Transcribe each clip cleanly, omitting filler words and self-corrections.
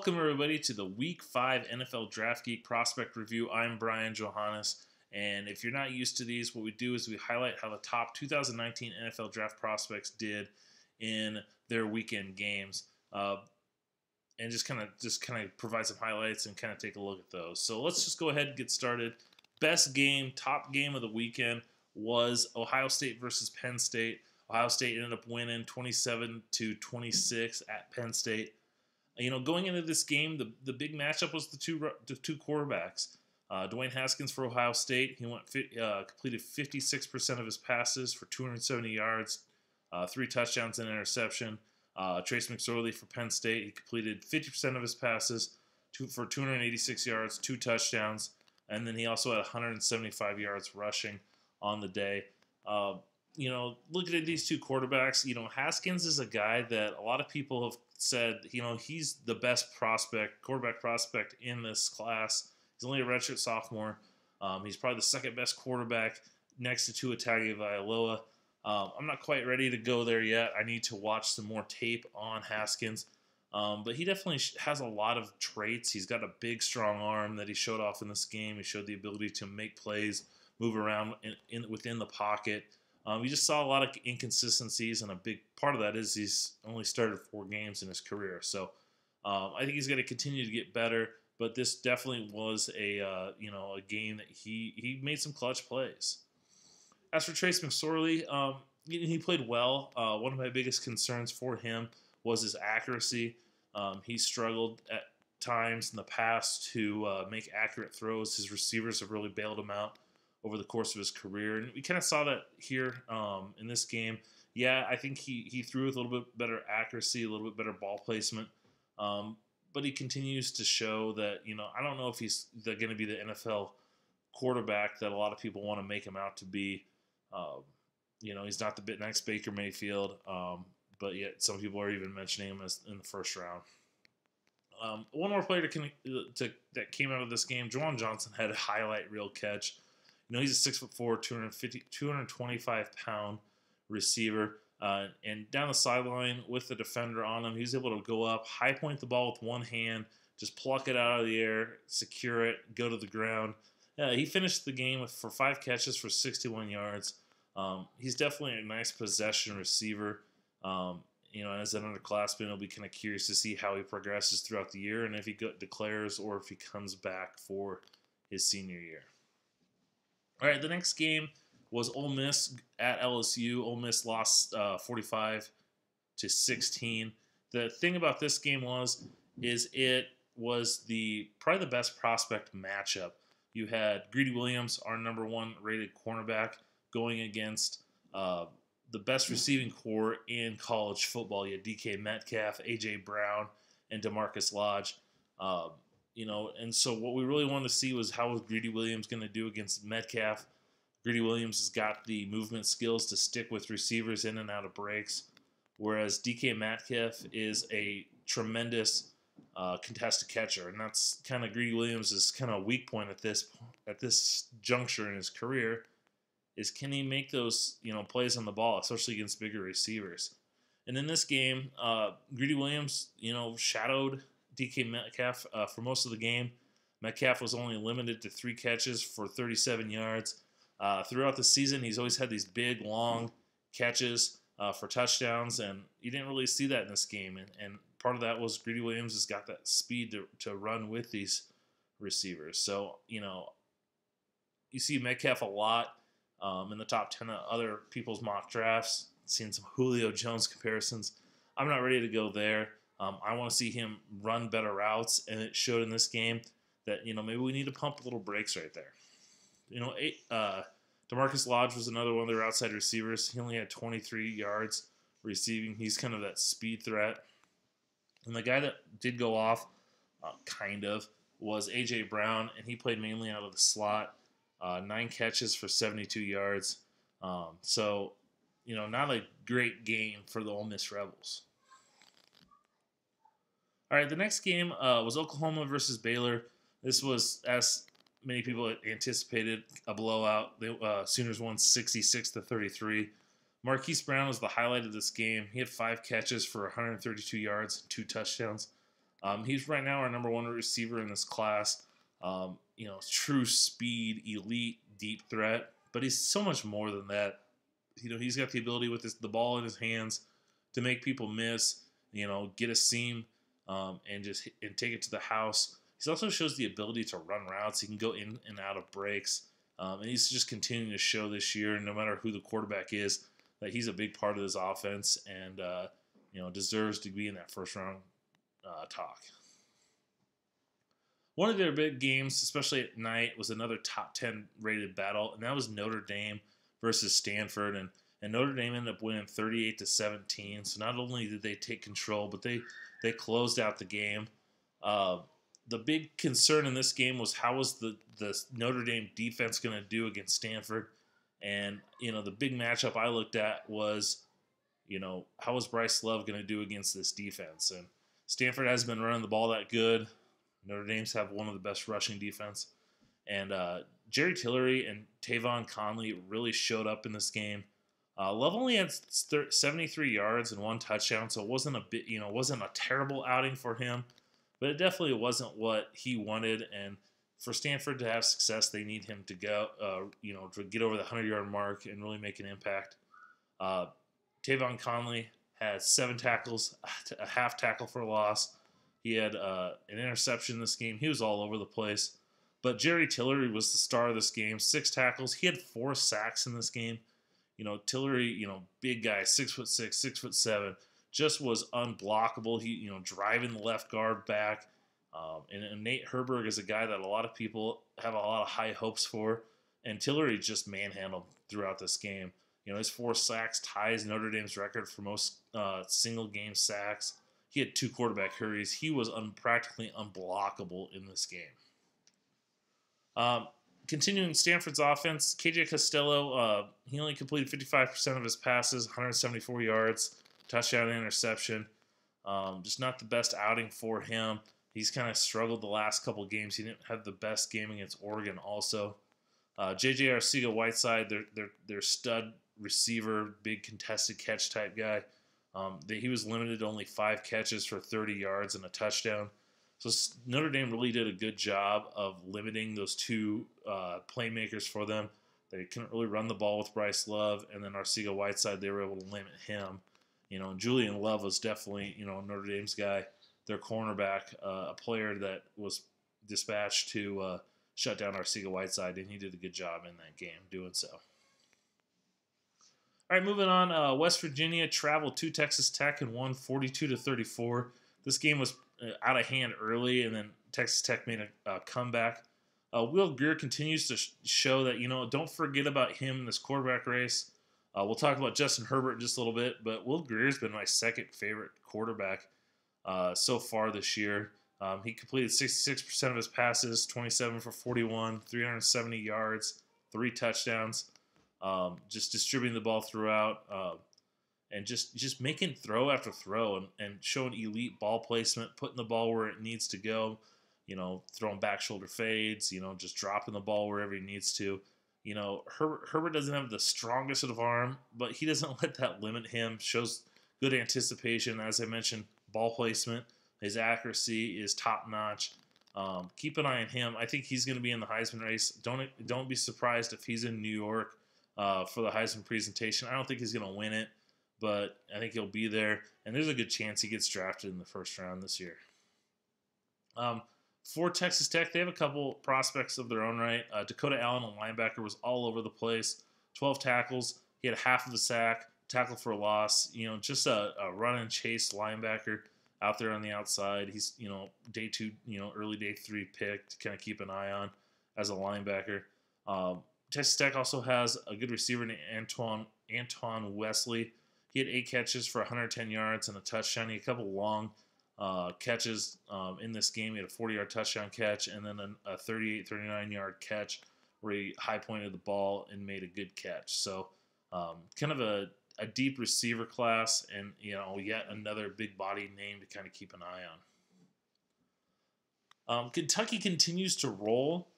Welcome, everybody, to the Week 5 NFL Draft Geek Prospect Review. I'm Brian Johannes, and if you're not used to these, what we do is we highlight how the top 2019 NFL Draft prospects did in their weekend games, and just kind of provide some highlights and kind of take a look at those. So let's just go ahead and get started. Best game, top game of the weekend was Ohio State versus Penn State. Ohio State ended up winning 27-26 at Penn State. You know, going into this game, the big matchup was the two quarterbacks. Dwayne Haskins for Ohio State, he completed 56% of his passes for 270 yards, 3 touchdowns and an interception. Trace McSorley for Penn State, he completed 50% of his passes for 286 yards, 2 touchdowns, and then he also had 175 yards rushing on the day. You know, looking at these two quarterbacks, you know, Haskins is a guy that a lot of people have said, you know, he's the best quarterback prospect in this class. He's only a redshirt sophomore. He's probably the second best quarterback next to Tua Tagovailoa. I'm not quite ready to go there yet. I need to watch some more tape on Haskins. But he definitely has a lot of traits. He's got a big, strong arm that he showed off in this game. He showed the ability to make plays, move around within the pocket. We just saw a lot of inconsistencies, and a big part of that is he's only started 4 games in his career. So I think he's going to continue to get better, but this definitely was a game that he made some clutch plays. As for Trace McSorley, he played well. One of my biggest concerns for him was his accuracy. He struggled at times in the past to make accurate throws. His receivers have really bailed him out over the course of his career, and we kind of saw that here in this game. Yeah, I think he threw with a little bit better accuracy, a little bit better ball placement, but he continues to show that, you know, I don't know if he's going to be the NFL quarterback that a lot of people want to him out to be. You know, he's not the next Baker Mayfield, but yet some people are even mentioning him as in the first round. One more player that came out of this game, Juwan Johnson had a highlight reel catch. You know, he's a 6'4", 225-pound receiver. And down the sideline with the defender on him, he was able to go up, high point the ball with one hand, just pluck it out of the air, secure it, go to the ground. He finished the game for 5 catches for 61 yards. He's definitely a nice possession receiver. You know, as an underclassman, I'll be kind of curious to see how he progresses throughout the year and if he declares or if he comes back for his senior year. All right, the next game was Ole Miss at LSU. Ole Miss lost 45-16. The thing about this game is it was probably the best prospect matchup. You had Greedy Williams, our number 1 rated cornerback, going against the best receiving core in college football. You had DK Metcalf, A.J. Brown, and DeMarcus Lodge. You know, and so what we really wanted to see was how was Greedy Williams going to do against Metcalf. Greedy Williams has got the movement skills to stick with receivers in and out of breaks, whereas DK Metcalf is a tremendous contested catcher, and that's kind of Greedy Williams' kind of weak point at this juncture in his career. Is can he make those, you know, plays on the ball, especially against bigger receivers? And in this game, Greedy Williams, you know, shadowed DK Metcalf for most of the game. Metcalf was only limited to 3 catches for 37 yards. Throughout the season, he's always had these big, long catches for touchdowns, and you didn't really see that in this game. And part of that was Greedy Williams has got that speed to run with these receivers. So, you know, you see Metcalf a lot in the top 10 of other people's mock drafts. Seen some Julio Jones comparisons. I'm not ready to go there. I want to see him run better routes, and it showed in this game that, you know, maybe we need to pump a little brakes right there. You know, DeMarcus Lodge was another one of their outside receivers. He only had 23 yards receiving. He's kind of that speed threat. And the guy that did go off, was A.J. Brown, and he played mainly out of the slot. 9 catches for 72 yards. So, you know, not a great game for the Ole Miss Rebels. All right, the next game was Oklahoma versus Baylor. This was, as many people anticipated, a blowout. The Sooners won 66-33. Marquise Brown was the highlight of this game. He had 5 catches for 132 yards, 2 touchdowns. He's right now our number one receiver in this class. True speed, elite, deep threat, but he's so much more than that. He's got the ability with the ball in his hands to make people miss. Get a seam and take it to the house. He also shows the ability to run routes. He can go in and out of breaks, and he's just continuing to show this year, no matter who the quarterback is, that he's a big part of this offense and deserves to be in that first round talk. One of their big games, especially at night, was another top 10 rated battle, and that was Notre Dame versus Stanford. And Notre Dame ended up winning 38-17. So not only did they take control, but they closed out the game. The big concern in this game was how was the Notre Dame defense going to do against Stanford? And, the big matchup I looked at was, how was Bryce Love going to do against this defense? And Stanford hasn't been running the ball that good. Notre Dame's have one of the best rushing defense. And Jerry Tillery and Tavon Conley really showed up in this game. Love only had 73 yards and 1 touchdown, so it wasn't wasn't a terrible outing for him, but it definitely wasn't what he wanted. And for Stanford to have success, they need him to go, to get over the 100-yard mark and really make an impact. Tavon Conley had 7 tackles, a half tackle for a loss. He had an interception in this game. He was all over the place. But Jerry Tillery was the star of this game. 6 tackles. He had 4 sacks in this game. Tillery, big guy, 6'6", 6'7", just was unblockable. He, driving the left guard back. And Nate Herberg is a guy that a lot of people have a lot of high hopes for. And Tillery just manhandled throughout this game. His 4 sacks ties Notre Dame's record for most single game sacks. He had 2 quarterback hurries. He was practically unblockable in this game. Continuing Stanford's offense, KJ Costello, he only completed 55% of his passes, 174 yards, touchdown and interception. Just not the best outing for him. He's kind of struggled the last couple of games. He didn't have the best game against Oregon also. J.J. Arcega-Whiteside, their stud receiver, big contested catch type guy. He was limited to only 5 catches for 30 yards and a touchdown. So Notre Dame really did a good job of limiting those 2 playmakers for them. They couldn't really run the ball with Bryce Love, and then Arcega-Whiteside, they were able to limit him. And Julian Love was definitely, Notre Dame's guy, their cornerback, a player that was dispatched to shut down Arcega-Whiteside, and he did a good job in that game doing so. All right, moving on. West Virginia traveled to Texas Tech and won 42-34. This game was out of hand early, and then Texas Tech made a comeback. Will Grier continues to show that, don't forget about him in this quarterback race. We'll talk about Justin Herbert in just a little bit, but Will Grier's been my second favorite quarterback so far this year. He completed 66% of his passes, 27 for 41, 370 yards, 3 touchdowns. Just distributing the ball throughout, and just making throw after throw and showing elite ball placement, putting the ball where it needs to go, throwing back shoulder fades, just dropping the ball wherever he needs to. Herbert doesn't have the strongest of arm, but he doesn't let that limit him. Shows good anticipation, as I mentioned, ball placement. His accuracy is top notch. Keep an eye on him. I think he's going to be in the Heisman race. Don't be surprised if he's in New York for the Heisman presentation. I don't think he's going to win it, but I think he'll be there, and there's a good chance he gets drafted in the first round this year. For Texas Tech, they have a couple prospects of their own right. Dakota Allen, a linebacker, was all over the place. 12 tackles. He had half of a sack, tackle for a loss. Just a run and chase linebacker out there on the outside. He's, day 2, early day 3 pick to kind of keep an eye on as a linebacker. Texas Tech also has a good receiver named Antoine Wesley. He had 8 catches for 110 yards and a touchdown. He had a couple long catches in this game. He had a 40-yard touchdown catch and then a 38, 39-yard catch where he high-pointed the ball and made a good catch. So kind of a deep receiver class and, yet another big body name to kind of keep an eye on. Kentucky continues to roll,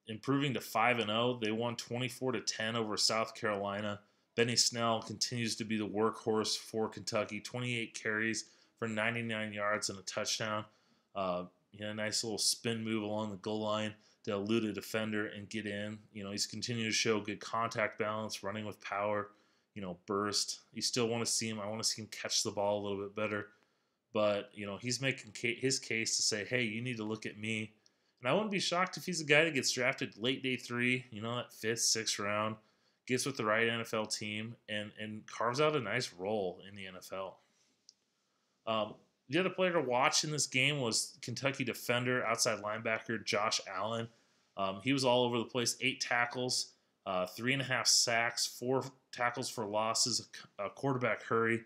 improving to 5-0. They won 24-10 over South Carolina. Benny Snell continues to be the workhorse for Kentucky. 28 carries for 99 yards and a touchdown. He had a nice little spin move along the goal line to elude a defender and get in. He's continued to show good contact balance, running with power, burst. You still want to see him. I want to see him catch the ball a little bit better. But, he's making his case to say, hey, you need to look at me. And I wouldn't be shocked if he's a guy that gets drafted late day 3, that 5th, 6th round, gets with the right NFL team, and carves out a nice role in the NFL. The other player to watch in this game was Kentucky defender, outside linebacker Josh Allen. He was all over the place, 8 tackles, 3.5 sacks, 4 tackles for losses, a quarterback hurry.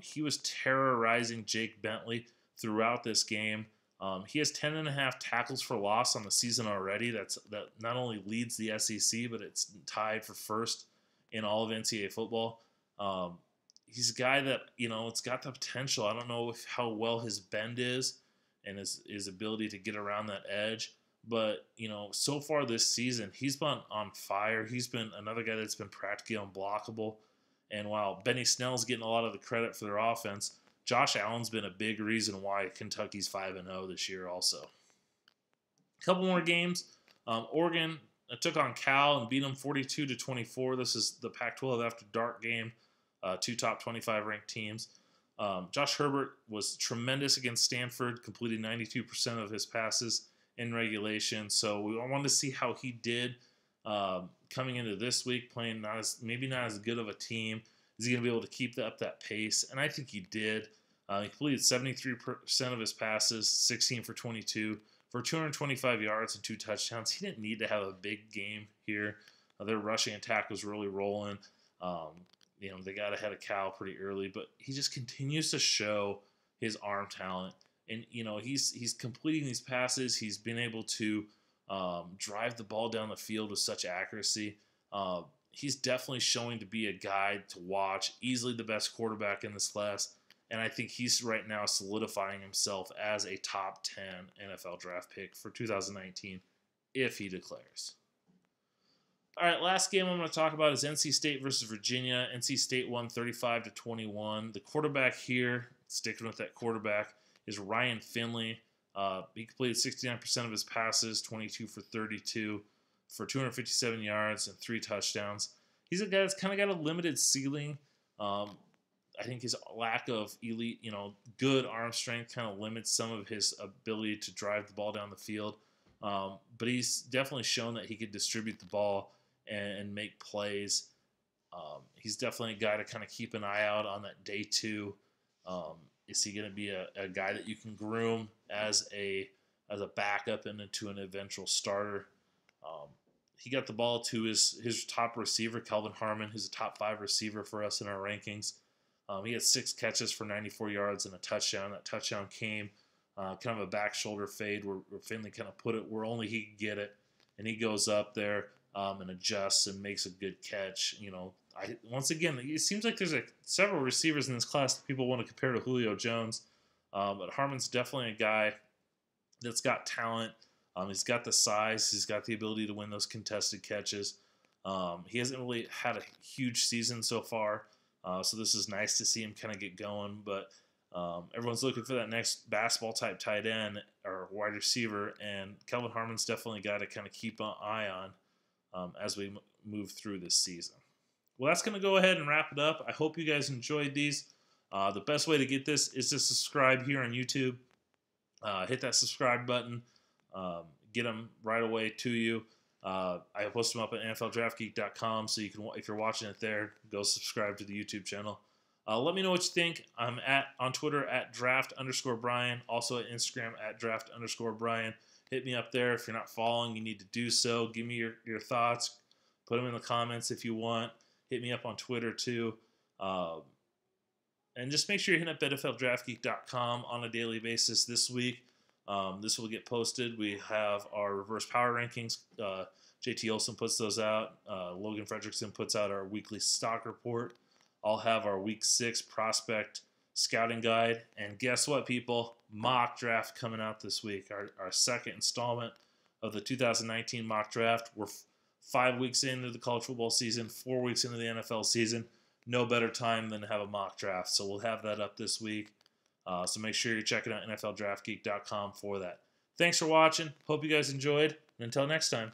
He was terrorizing Jake Bentley throughout this game. He has 10.5 tackles for loss on the season already. That not only leads the SEC, but it's tied for first in all of NCAA football. He's a guy that, it's got the potential. I don't know how well his bend is and his ability to get around that edge. But, so far this season, he's been on fire. He's been another guy that's been practically unblockable. And while Benny Snell's getting a lot of the credit for their offense, Josh Allen's been a big reason why Kentucky's 5-0 this year also. A couple more games. Oregon took on Cal and beat them 42-24. This is the Pac-12 After Dark game. 2 top 25 ranked teams. Josh Herbert was tremendous against Stanford, completing 92% of his passes in regulation. So we wanted to see how he did coming into this week, playing maybe not as good of a team. Is he going to be able to keep up that pace? And I think he did. He completed 73% of his passes, 16 for 22, for 225 yards and 2 touchdowns. He didn't need to have a big game here. Their rushing attack was really rolling. They got ahead of Cal pretty early, but he just continues to show his arm talent. And, he's completing these passes. He's been able to drive the ball down the field with such accuracy. He's definitely showing to be a guy to watch, easily the best quarterback in this class. And I think he's right now solidifying himself as a top 10 NFL draft pick for 2019 if he declares. All right, last game I'm going to talk about is NC State versus Virginia. NC State won 35-21. The quarterback here, sticking with that quarterback, is Ryan Finley. He completed 69% of his passes, 22 for 32, for 257 yards and 3 touchdowns. He's a guy that's kind of got a limited ceiling. I think his lack of elite, good arm strength kind of limits some of his ability to drive the ball down the field. But he's definitely shown that he could distribute the ball and make plays. He's definitely a guy to kind of keep an eye out on that day 2. Is he going to be a guy that you can groom as a backup and into an eventual starter? He got the ball to his top receiver, Kelvin Harmon, who's a top 5 receiver for us in our rankings. He had 6 catches for 94 yards and a touchdown. That touchdown came kind of a back shoulder fade where Finley kind of put it where only he could get it. And he goes up there and adjusts and makes a good catch. Once again, it seems like there's several receivers in this class that people want to compare to Julio Jones. But Harmon's definitely a guy that's got talent. He's got the size. He's got the ability to win those contested catches. He hasn't really had a huge season so far. So this is nice to see him kind of get going. But everyone's looking for that next basketball-type tight end or wide receiver. And Kelvin Harmon's definitely a guy to kind of keep an eye on as we move through this season. Well, that's going to go ahead and wrap it up. I hope you guys enjoyed these. The best way to get this is to subscribe here on YouTube. Hit that subscribe button. Get them right away to you. I post them up at NFLDraftGeek.com, so you can, if you're watching it there, go subscribe to the YouTube channel. Let me know what you think. I'm on Twitter at draft_Brian, also at Instagram at draft_Brian. Hit me up there. If you're not following, you need to do so. Give me your thoughts. Put them in the comments if you want. Hit me up on Twitter too. And just make sure you're hitting up NFLDraftGeek.com on a daily basis this week. This will get posted. We have our reverse power rankings. JT Olson puts those out. Logan Fredrickson puts out our weekly stock report. I'll have our week 6 prospect scouting guide. And guess what, people? Mock draft coming out this week. Our second installment of the 2019 mock draft. We're 5 weeks into the college football season, 4 weeks into the NFL season. No better time than to have a mock draft. So we'll have that up this week. So make sure you're checking out NFLDraftGeek.com for that. Thanks for watching. Hope you guys enjoyed. And until next time.